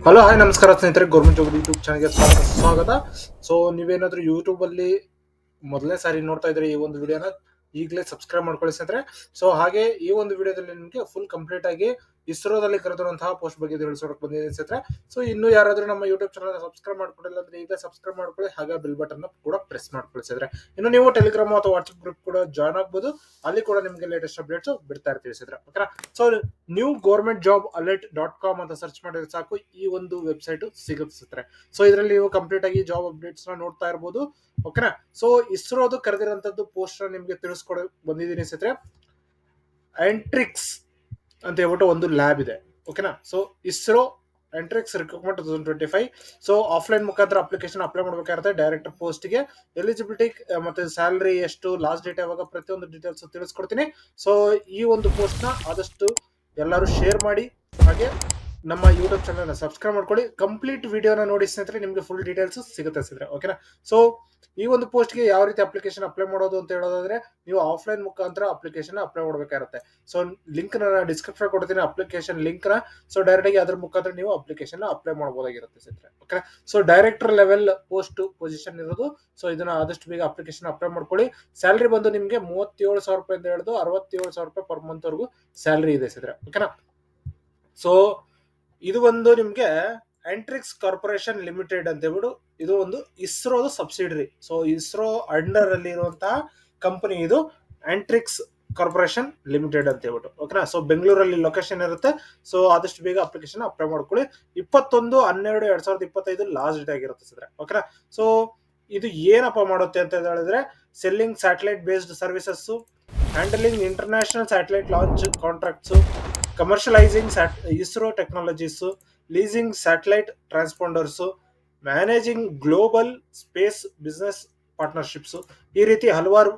Hello hi ನಮಸ್ಕಾರ ಸ್ನೇಹಿತರೆ, government job YouTube ಚಾನಲ್ಗೆ ಸ್ವಾಗತ. ಸೊ ನೀವೇನಾದ್ರೂ ಯೂಟ್ಯೂಬ್ ಅಲ್ಲಿ ಮೊದಲನೇ ಸಾರಿ ನೋಡ್ತಾ ಇದ್ರೆ ಈ ಒಂದು ವಿಡಿಯೋನ ಈಗಲೇ ಸಬ್ಸ್ಕ್ರೈಬ್ ಮಾಡ್ಕೊಳ್ಳಿ ಸ್ನೇಹಿತರೆ. ಸೊ ಹಾಗೆ ಈ ಒಂದು ವಿಡಿಯೋದಲ್ಲಿ ನಿಮಗೆ ಫುಲ್ ಕಂಪ್ಲೀಟ್ ಆಗಿ ಇಸ್ರೋದಲ್ಲಿ ಕರೆದಿರುವಂತಹ ಪೋಸ್ಟ್ ಬಗ್ಗೆ ತಿಳಿಸೋಕೆ ಬಂದಿದೆ ಸ್ನೇಹಿತರೆ. ಸೊ ಇನ್ನು ಯಾರಾದ್ರೂ ನಮ್ಮ ಯೂಟ್ಯೂಬ್ ಚಾನಲ್ ಸಬ್ಸ್ಕ್ರೈಬ್ ಮಾಡ್ಕೊಂಡಿಲ್ಲ ಅಂದ್ರೆ ಈಗ ಸಬ್ಸ್ಕ್ರೈಬ್ ಮಾಡ್ಕೊಳ್ಳಿ, ಹಾಗೆ ಬೆಲ್ ಬಟನ್ ಕೂಡ ಪ್ರೆಸ್ ಮಾಡ್ಕೊಳ್ಳಿ ಸ್ನೇಹಿತರೆ. ಇನ್ನು ನೀವು ಟೆಲಿಗ್ರಾಮ್ ಅಥವಾ ವಾಟ್ಸ್ಆಪ್ ಗ್ರೂಪ್ ಕೂಡ ಜಾಯ್ನ್ ಆಗ್ಬೋದು, ಅಲ್ಲಿ ಕೂಡ ನಿಮಗೆ ಲೇಟೆಸ್ಟ್ ಅಪ್ಡೇಟ್ಸ್ ಬಿಡ್ತಾ ಇರ್ತೀವಿ ಸ್ನೇಹಿತರೆ. ಓಕೆನಾ. So new government job alert .com ಅಂತ ಸರ್ಚ್ ಮಾಡಿದ್ರೆ ಸಾಕು, ಈ ಒಂದು ವೆಬ್ಸೈಟ್ ಸಿಗುತ್ತೆ. ಸೊ ಇದರಲ್ಲಿ ನೀವು ಕಂಪ್ಲೀಟ್ ಆಗಿ ಜಾಬ್ ಅಪ್ಡೇಟ್ಸ್ ನ ನೋಡ್ತಾ ಇರಬಹುದು. ಓಕೆನಾ. ಸೊ ಇಸ್ರೋದು ಕರೆದಿರೋಂಥದ್ದು ಪೋಸ್ಟ್ ನಿಮ್ಗೆ ತಿಳಿಸ್ಕೊಡ ಬಂದಿದ್ದೀನಿ ಸ್ನೇಹಿತರೆ. ಎಂಟ್ರಿಕ್ಸ್ ಅಂತ ಹೇಳ್ಬಿಟ್ಟು ಒಂದು ಲ್ಯಾಬ್ ಇದೆ. ಓಕೆನಾ. So ISRO Antrix recruitment 2025. So offline ಮುಖಾಂತರ ಅಪ್ಲಿಕೇಶನ್ ಅಪ್ಲೈ ಮಾಡಬೇಕಾಗುತ್ತೆ ಡೈರೆಕ್ಟ್ ಪೋಸ್ಟ್ಗೆ. ಎಲಿಜಿಬಿಲಿಟಿ ಮತ್ತೆ ಸ್ಯಾಲರಿ ಎಷ್ಟು, ಲಾಸ್ಟ್ ಡೇಟ್ ಯಾವಾಗ, ಪ್ರತಿಯೊಂದು ಡೀಟೇಲ್ಸ್ ತಿಳಿಸ್ಕೊಡ್ತೀನಿ. ಸೊ ಈ ಒಂದು ಪೋಸ್ಟ್ ನ ಆದಷ್ಟು ಎಲ್ಲರೂ ಶೇರ್ ಮಾಡಿ, ಹಾಗೆ ನಮ್ಮ ಯೂಟ್ಯೂಬ್ ಚಾನಲ್ ಸಬ್ಸ್ಕ್ರೈಬ್ ಮಾಡ್ಕೊಳ್ಳಿ. ಕಂಪ್ಲೀಟ್ ವಿಡಿಯೋನ ನೋಡಿ ಸ್ನೇಹಿತರೆ, ನಿಮಗೆ ಫುಲ್ ಡೀಟೇಲ್ಸ್ ಸಿಗುತ್ತೆ ಸ್ನೇಹಿತರೆ. ಓಕೆನಾ. ಸೊ ಈ ಒಂದು ಪೋಸ್ಟ್ಗೆ ಯಾವ ರೀತಿ ಅಪ್ಲಿಕೇಶನ್ ಅಪ್ಲೈ ಮಾಡೋದು ಅಂತ ಹೇಳೋದಾದ್ರೆ, ನೀವು ಆಫ್ಲೈನ್ ಮುಖಾಂತರ ಅಪ್ಲಿಕೇಶನ್ ಅಪ್ಲೈ ಮಾಡಬೇಕಾಗುತ್ತೆ. ಸೊ ಲಿಂಕ್ ನ ಡಿಸ್ಕ್ರಿಪ್ಷನ್ ಕೊಡ್ತೀನಿ, ಅಪ್ಲಿಕೇಶನ್ ಲಿಂಕ್ ನ. ಸೊ ಡೈರೆಕ್ಟ್ ಆಗಿ ಅದ್ರ ಮುಖಾಂತರ ನೀವು ಅಪ್ಲಿಕೇಶನ್ ಅಪ್ಲೈ ಮಾಡಬಹುದಾಗಿರುತ್ತೆ ಸ್ನೇಹಿತರೆ. Okay. So director level post position ಇರೋದು. ಸೊ ಇದನ್ನ ಆದಷ್ಟು ಬೇಗ ಅಪ್ಲಿಕೇಶನ್ ಅಪ್ಲೈ ಮಾಡ್ಕೊಳ್ಳಿ. ಸ್ಯಾಲರಿ ಬಂದು ನಿಮಗೆ 37,000 ರೂಪಾಯಿಂದ ಹಿಡಿದು 67,000 ರೂಪಾಯಿ ಪರ್ ಮಂತ್ ವರೆಗೂ ಸ್ಯಾಲರಿ ಇದೆ ಸ್ನೇಹಿತರೆ. ಓಕೆನಾ. ಸೊ ಇದು ಒಂದು ನಿಮ್ಗೆ ಎಂಟ್ರಿಕ್ಸ್ ಕಾರ್ಪೊರೇಷನ್ ಲಿಮಿಟೆಡ್ ಅಂತ ಹೇಳ್ಬಿಟ್ಟು, ಇದು ಒಂದು ಇಸ್ರೋದ ಸಬ್ಸಿಡರಿ. ಸೊ ಇಸ್ರೋ ಅಂಡರ್ ಅಲ್ಲಿ ಇರುವಂತಹ ಕಂಪನಿ ಇದು ಎಂಟ್ರಿಕ್ಸ್ ಕಾರ್ಪೊರೇಷನ್ ಲಿಮಿಟೆಡ್ ಅಂತ ಹೇಳ್ಬಿಟ್ಟು. ಓಕೆನಾ. ಸೊ ಬೆಂಗಳೂರಲ್ಲಿ ಲೊಕೇಶನ್ ಇರುತ್ತೆ. ಸೊ ಆದಷ್ಟು ಬೇಗ ಅಪ್ಲಿಕೇಶನ್ ಅಪ್ಲೈ ಮಾಡ್ಕೊಳ್ಳಿ. 21/12/2025 ಲಾಸ್ಟ್ ಡೇಟ್ ಆಗಿರುತ್ತೆ ಸರ್. ಓಕೆನಾ. ಸೊ ಇದು ಏನಪ್ಪ ಮಾಡುತ್ತೆ ಅಂತ ಹೇಳಿದ್ರೆ, selling satellite based services, handling international satellite launch contracts, commercialising ISRO technologies, leasing satellite transponders, managing global space business partnerships, ಈ ರೀತಿ ಹಲವಾರು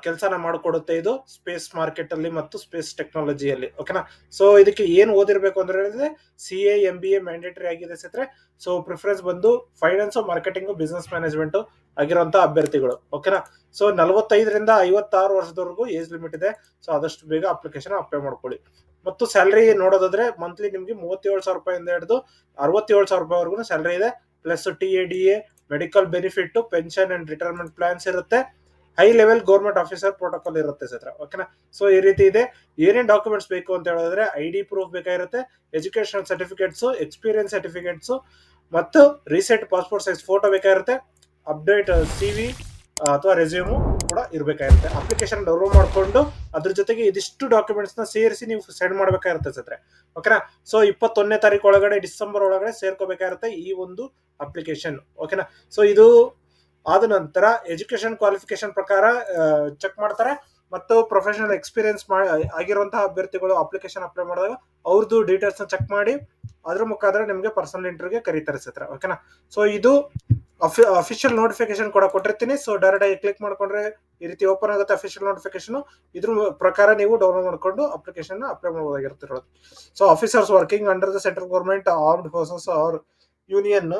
ಕೆಲಸನ ಮಾಡಿಕೊಡುತ್ತೆ ಇದು ಸ್ಪೇಸ್ ಮಾರ್ಕೆಟ್ ಅಲ್ಲಿ ಮತ್ತು ಸ್ಪೇಸ್ ಟೆಕ್ನಾಲಜಿಯಲ್ಲಿ. ಓಕೆನಾ. ಸೊ ಇದಕ್ಕೆ ಏನು ಓದಿರ್ಬೇಕು ಅಂದ್ರೆ ಹೇಳಿದ್ರೆ, CA MBA ಮ್ಯಾಂಡೇಟರಿ ಆಗಿದೆ ಸ್ನೇಹಿತರೆ. ಸೊ ಪ್ರಿಫರೆನ್ಸ್ ಬಂದು ಫೈನಾನ್ಸ್, ಮಾರ್ಕೆಟಿಂಗ್, ಬಿಸ್ನೆಸ್ ಮ್ಯಾನೇಜ್ಮೆಂಟ್ ಆಗಿರುವಂತಹ ಅಭ್ಯರ್ಥಿಗಳು. ಓಕೆನಾ. ಸೊ 45ರಿಂದ 56 ವರ್ಷದವರೆಗೂ ಏಜ್ ಲಿಮಿಟ್ ಇದೆ. ಸೊ ಆದಷ್ಟು ಬೇಗ ಅಪ್ಲಿಕೇಶನ್ ಅಪ್ಲೈ ಮಾಡ್ಕೊಳ್ಳಿ. ಮತ್ತು ಸ್ಯಾಲರಿ ನೋಡೋದಾದ್ರೆ ಮಂತ್ಲಿ ನಿಮ್ಗೆ 37,000 ರೂಪಾಯಿಂದ ಹಿಡಿದು 67,000 ರೂಪಾಯಿವರೆಗೂ ಸ್ಯಾಲರಿ ಇದೆ. Plus TADA, medical benefit, pension and retirement plans ಇರುತ್ತೆ. High level government officer protocol ಇರುತ್ತೆ ಸರ್. ಓಕೆನಾ. ಸೊ ಈ ರೀತಿ ಇದೆ. ಏನೇನ್ ಡಾಕ್ಯುಮೆಂಟ್ಸ್ ಬೇಕು ಅಂತ ಹೇಳಿದ್ರೆ, ID ಪ್ರೂಫ್ ಬೇಕಾಗಿರುತ್ತೆ, ಎಜುಕೇಶನ್ ಸರ್ಟಿಫಿಕೇಟ್ಸ್, ಎಕ್ಸ್ಪೀರಿಯನ್ಸ್ ಸರ್ಟಿಫಿಕೇಟ್ಸ್, ಮತ್ತು ರೀಸೆಂಟ್ ಪಾಸ್ಪೋರ್ಟ್ ಸೈಜ್ ಫೋಟೋ ಬೇಕಾಗಿರುತ್ತೆ. ಅಪ್ಡೇಟ್ CV ಅಥವಾ ರೆಸ್ಯೂಮು ಕೂಡ ಇರಬೇಕಾಗಿರುತ್ತೆ. ಅಪ್ಲಿಕೇಶನ್ ಡೌನ್ಲೋಡ್ ಮಾಡಿಕೊಂಡು ಅದ್ರ ಜೊತೆಗೆ ಇದಿಷ್ಟು ಡಾಕ್ಯುಮೆಂಟ್ಸ್ ನ ಸೇರಿಸಿ ನೀವು ಸೆಂಡ್ ಮಾಡಬೇಕಾಗಿರುತ್ತೆ ಸರ್. ಓಕೆನಾ. ಸೊ 21ನೇ ತಾರೀಕು ಒಳಗಡೆ, ಡಿಸೆಂಬರ್ ಒಳಗಡೆ ಸೇರ್ಕೋಬೇಕಾಗಿರುತ್ತೆ ಈ ಒಂದು ಅಪ್ಲಿಕೇಶನ್. ಓಕೆನಾ. ಸೊ ಇದು ಆದ ನಂತರ ಎಜುಕೇಶನ್ ಕ್ವಾಲಿಫಿಕೇಶನ್ ಪ್ರಕಾರ ಚೆಕ್ ಮಾಡ್ತಾರೆ, ಮತ್ತು ಪ್ರೊಫೆಷನಲ್ ಎಕ್ಸ್ಪೀರಿಯನ್ಸ್ ಆಗಿರುವಂತಹ ಅಭ್ಯರ್ಥಿಗಳು ಅಪ್ಲಿಕೇಶನ್ ಅಪ್ಲೈ ಮಾಡಿದಾಗ ಅವ್ರದ್ದು ಡೀಟೇಲ್ಸ್ ನ ಚೆಕ್ ಮಾಡಿ ಅದ್ರ ಮುಖಾಂತರ ನಿಮಗೆ ಪರ್ಸನಲ್ ಇಂಟರ್ವ್ಯೂಗೆ ಕರೀತಾರೆ ಸರ್. ಓಕೆನಾ. ಸೊ ಇದು ಅಫಿಷಿಯಲ್ ನೋಟಿಫಿಕೇಶನ್ ಕೂಡ ಕೊಟ್ಟಿರ್ತೀನಿ. ಸೊ ಡೈರೆಕ್ಟ್ ಆಗಿ ಕ್ಲಿಕ್ ಮಾಡ್ಕೊಂಡ್ರೆ ಈ ರೀತಿ ಓಪನ್ ಆಗುತ್ತೆ ಅಫಿಷಿಯಲ್ ನೋಟಿಫಿಕೇಶನ್. ಇದ್ರ ಪ್ರಕಾರ ನೀವು ಡೌನ್ಲೋಡ್ ಮಾಡ್ಕೊಂಡು ಅಪ್ಲಿಕೇಶನ್ ಅಪ್ಲೈ ಮಾಡಬಹುದಾಗಿರುತ್ತೆ. So officers working under the central government, armed forces or union,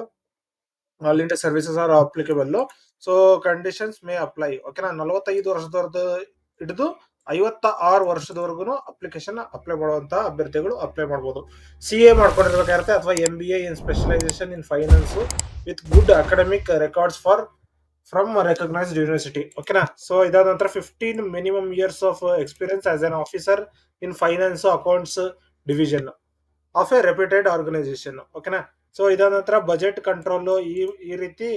all India services are applicable. So conditions may apply. ಓಕೆನಾ. 45 ವರ್ಷದವರೆದು ಹಿಡಿದು 56 ವರ್ಷದವರೆಗೂ ಅಪ್ಲಿಕೇಶನ್ ಅಪ್ಲೈ ಮಾಡುವಂತಹ ಅಭ್ಯರ್ಥಿಗಳು ಅಪ್ಲೈ ಮಾಡಬಹುದು. CA ಮಾಡ್ಕೊಂಡಿರ್ಬೇಕಾಗಿರುತ್ತೆ, ಅಥವಾ MBA in specialisation in finance with good academic records from recognised university. ಓಕೆನಾ. So ಇದಾದ ನಂತರ 15 minimum years of experience as an officer in finance accounts division of a reputed organisation. ಓಕೆನಾ. So ಇದಾದ ನಂತರ budget control. ಈ ರೀತಿ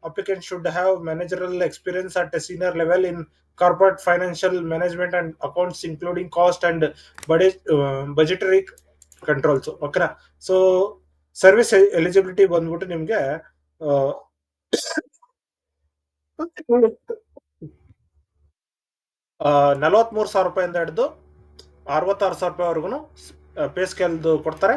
applicant should have managerial experience at a senior level in corporate financial management and accounts, including cost and budgetary controls. ಓಕೆನಾ. So service eligibility ಬಂದ್ಬಿಟ್ಟು ನಿಮ್ಗೆ 43,000 ರೂಪಾಯಿಂದ ಹಿಡಿದು 66,000 ರೂಪಾಯಿವರೆಗೂ ಪೇ ಸ್ಕೇಲ್ದು ಕೊಡ್ತಾರೆ.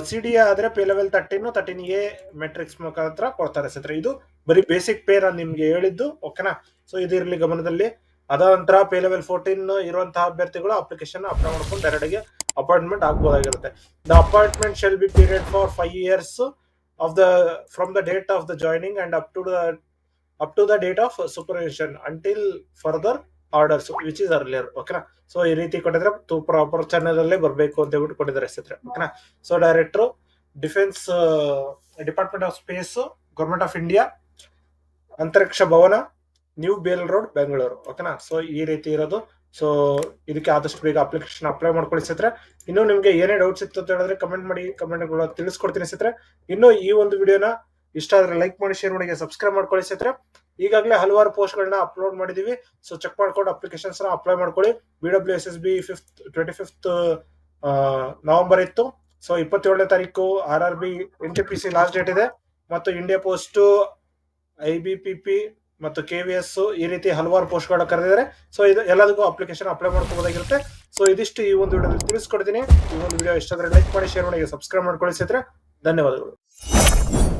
CDA ಆದ್ರೆ ಪೇ ಲೆವೆಲ್ 13A ಮೆಟ್ರಿಕ್ಸ್ ಮುಖಾಂತರ ಕೊಡ್ತಾರೆ ಸ್ನೇಹಿತರೆ. ಇದು ಬರೀ ಬೇಸಿಕ್ ಪೇ ನಾನು ನಿಮ್ಗೆ ಹೇಳಿದ್ದು. ಓಕೆನಾ. ಸೊ ಇದಿರಲಿ ಗಮನದಲ್ಲಿ. ಅದ ನಂತರ ಪೇ ಲೆವೆಲ್ 14 ಇರುವಂತಹ ಅಭ್ಯರ್ಥಿಗಳು ಅಪ್ಲಿಕೇಶನ್ ಅಪ್ಲೈ ಮಾಡ್ಕೊಂಡು ಡೈರೆಕ್ಟ್ ಆಗಿ ಅಪಾಯಿಂಟ್ಮೆಂಟ್ ಆಗಬಹುದಾಗಿರುತ್ತೆ. The appointment shall be period for 5 years of the from the date of the joining and up to the date of supervision until further orders which is earlier. ಓಕೆನಾ. So ಈ ರೀತಿ ಕೊಟ್ಟಿದ್ರೆ proper channel ಅಲ್ಲೇ ಬರಬೇಕು ಅಂತ ಹೇಳ್ಬಿಟ್ಟು ಕೊಟ್ಟಿದ್ದಾರೆ ಸ್ನೇಹಿತರೆ. ಓಕೆನಾ. So director defence department of space, government of India, ಅಂತರಿಕ್ಷ ಭವನ, ನ್ಯೂ ಬೇಲ್ ರೋಡ್, ಬೆಂಗಳೂರು. ಓಕೆನಾ. ಸೊ ಈ ರೀತಿ ಇರೋದು. ಸೊ ಇದಕ್ಕೆ ಆದಷ್ಟು ಬೇಗ ಅಪ್ಲಿಕೇಶನ್ ಅಪ್ಲೈ ಮಾಡ್ಕೊಳ್ಳಿ ಸ್ನೇಹಿತರೆ. ಇನ್ನು ನಿಮ್ಗೆ ಏನೇ ಡೌಟ್ಸ್ ಇತ್ತು ಅಂತ ಹೇಳಿದ್ರೆ ಕಮೆಂಟ್ ಮಾಡಿ, ಕಮೆಂಟ್ ತಿಳಿಸ್ಕೊಡ್ತೀನಿ ಸ್ನೇಹಿತರೆ. ಇನ್ನು ಈ ಒಂದು ವಿಡಿಯೋನ ಇಷ್ಟ ಆದ್ರೆ ಲೈಕ್ ಮಾಡಿ, ಶೇರ್ ಮಾಡಿ, ಸಬ್ಸ್ಕ್ರೈಬ್ ಮಾಡ್ಕೊಳ್ಳಿ ಸ್ನೇಹಿತರೆ. ಈಗಾಗಲೇ ಹಲವಾರು ಪೋಸ್ಟ್ ಗಳನ್ನ ಅಪ್ಲೋಡ್ ಮಾಡಿದೀವಿ. ಸೊ ಚೆಕ್ ಮಾಡ್ಕೊಂಡು ಅಪ್ಲಿಕೇಶನ್ಸ್ ಅಪ್ಲೈ ಮಾಡ್ಕೊಳ್ಳಿ. BWSSB 25th ನವೆಂಬರ್ ಇತ್ತು. ಸೊ 27ನೇ ತಾರೀಕು RRB NTPC ಲಾಸ್ಟ್ ಡೇಟ್ ಇದೆ. ಮತ್ತು ಇಂಡಿಯಾ ಪೋಸ್ಟ್, IBPP ಮತ್ತು KVS ಈ ರೀತಿ ಹಲವಾರು ಪೋಸ್ಟ್ ಗಳನ್ನ ಕರೆದಿದ್ದಾರೆ. ಸೊ ಇದು ಎಲ್ಲದಕ್ಕೂ ಅಪ್ಲಿಕೇಶನ್ ಅಪ್ಲೈ ಮಾಡ್ಕೋಬಹುದಾಗಿರುತ್ತೆ. ಸೊ ಇದಿಷ್ಟು ಈ ಒಂದು ವಿಡಿಯೋದಲ್ಲಿ ತಿಳಿಸ್ಕೊಡ್ತೀನಿ. ಈ ಒಂದು ವಿಡಿಯೋ ಇಷ್ಟ ಆದ್ರೆ ಲೈಕ್ ಮಾಡಿ, ಶೇರ್ ಮಾಡಿ, ಸಬ್ಸ್ಕ್ರೈಬ್ ಮಾಡ್ಕೊಳ್ಳಿ ಸ್ನೇಹಿತರೆ. ಧನ್ಯವಾದಗಳು.